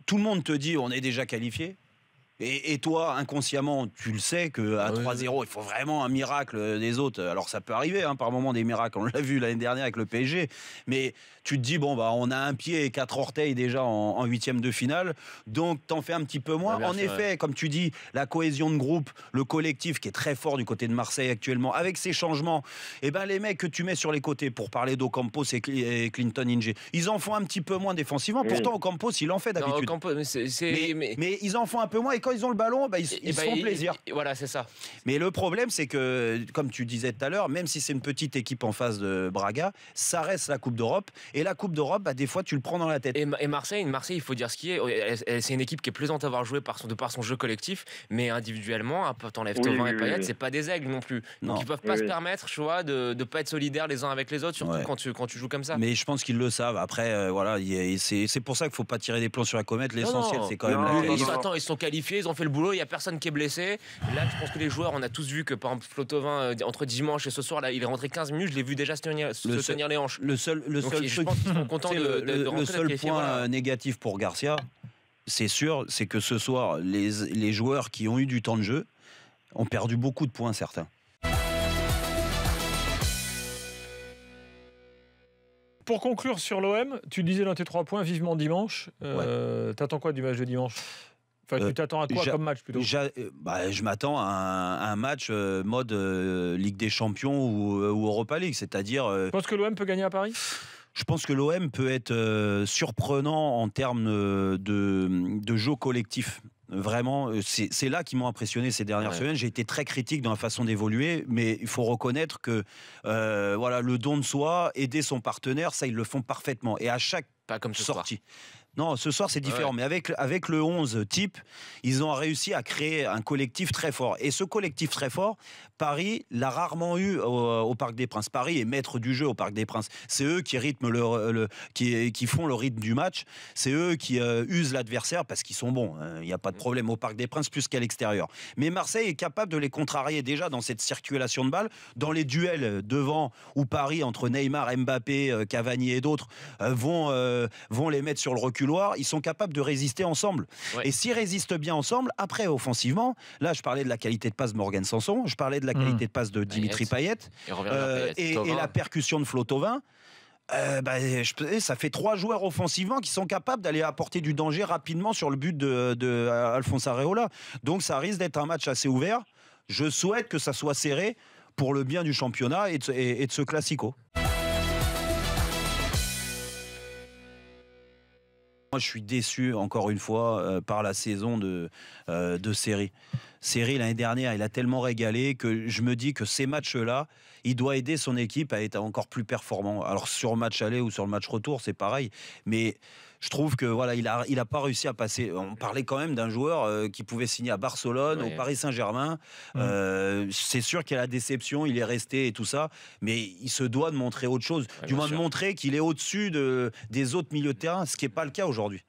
tout le monde te dit on est déjà qualifié. Et toi, inconsciemment, tu le sais qu'à 3-0, il faut vraiment un miracle des autres. Alors ça peut arriver par moment des miracles, on l'a vu l'année dernière avec le PSG, mais tu te dis, bon, bah, on a un pied et 4 orteils déjà en huitième de finale, donc t'en fais un petit peu moins. En effet, comme tu dis, la cohésion de groupe, le collectif qui est très fort du côté de Marseille actuellement, avec ces changements, et ben les mecs que tu mets sur les côtés, pour parler d'Ocampos et Clinton Inge, ils en font un petit peu moins défensivement. Pourtant, Ocampos, il en fait d'habitude. Mais ils en font un peu moins, et quand ils ont le ballon, ils se font plaisir. Voilà, c'est ça. Mais le problème, c'est que, comme tu disais tout à l'heure, même si c'est une petite équipe en face de Braga, ça reste la Coupe d'Europe. Et la Coupe d'Europe, des fois, tu le prends dans la tête. Et Marseille, il faut dire ce qui est. C'est une équipe qui est plaisante à avoir joué de par son jeu collectif, mais individuellement, t'enlèves Thauvin et Payet, c'est pas des aigles non plus. Donc ils peuvent pas se permettre, tu vois, de pas être solidaires les uns avec les autres, surtout quand tu joues comme ça. Mais je pense qu'ils le savent. Après, voilà, c'est pour ça qu'il faut pas tirer des plombs sur la comète. L'essentiel, c'est quand même la qualif. Attends, ils sont qualifiés, ils ont fait le boulot, il y a personne qui est blessé. Là, je pense que les joueurs, on a tous vu que par exemple Thauvin, entre dimanche et ce soir, là, il est rentré 15 minutes, je l'ai vu déjà se tenir les hanches. Le seul truc, je pense qu'ils sont contents le seul point négatif pour Garcia, c'est sûr, c'est que ce soir, les joueurs qui ont eu du temps de jeu ont perdu beaucoup de points, certains. Pour conclure sur l'OM, tu disais dans tes 3 points, vivement dimanche. T'attends quoi du match de dimanche ? Enfin, tu t'attends à quoi comme match plutôt ? Je m'attends à un match mode Ligue des Champions ou Europa League, c'est-à-dire... Tu penses que l'OM peut gagner à Paris ? Je pense que l'OM peut être surprenant en termes de jeu collectif. Vraiment, c'est là qu'ils m'ont impressionné ces dernières semaines. J'ai été très critique dans la façon d'évoluer, mais il faut reconnaître que le don de soi, aider son partenaire, ça, ils le font parfaitement. Et à chaque sortie... Non, ce soir, c'est différent. Mais avec le 11 type, ils ont réussi à créer un collectif très fort. Et ce collectif très fort, Paris l'a rarement eu au Parc des Princes. Paris est maître du jeu au Parc des Princes. C'est eux qui rythment qui font le rythme du match. C'est eux qui usent l'adversaire parce qu'ils sont bons. Il n'y a pas de problème au Parc des Princes plus qu'à l'extérieur. Mais Marseille est capable de les contrarier déjà dans cette circulation de balles, dans les duels devant où Paris, entre Neymar, Mbappé, Cavani et d'autres, vont les mettre sur le reculoir. Ils sont capables de résister ensemble. Et s'ils résistent bien ensemble, après, offensivement, là, je parlais de la qualité de passe de Morgan Sanson, je parlais de la qualité de passe de Dimitri Payet, et la percussion de Flo Thauvin. Ça fait 3 joueurs offensivement qui sont capables d'aller apporter du danger rapidement sur le but de Alphonse Areola. Donc ça risque d'être un match assez ouvert. Je souhaite que ça soit serré pour le bien du championnat et de ce classico. Moi, je suis déçu, encore une fois, par la saison de Seri. Seri, l'année dernière, il a tellement régalé que je me dis que ces matchs-là, il doit aider son équipe à être encore plus performant. Alors, sur le match aller ou sur le match retour, c'est pareil. Mais je trouve que voilà, il a pas réussi à passer. On parlait quand même d'un joueur qui pouvait signer à Barcelone, au Paris Saint-Germain. C'est sûr qu'il y a la déception, il est resté et tout ça, mais il se doit de montrer autre chose. Du moins de montrer qu'il est au-dessus des autres milieux de terrain, ce qui n'est pas le cas aujourd'hui.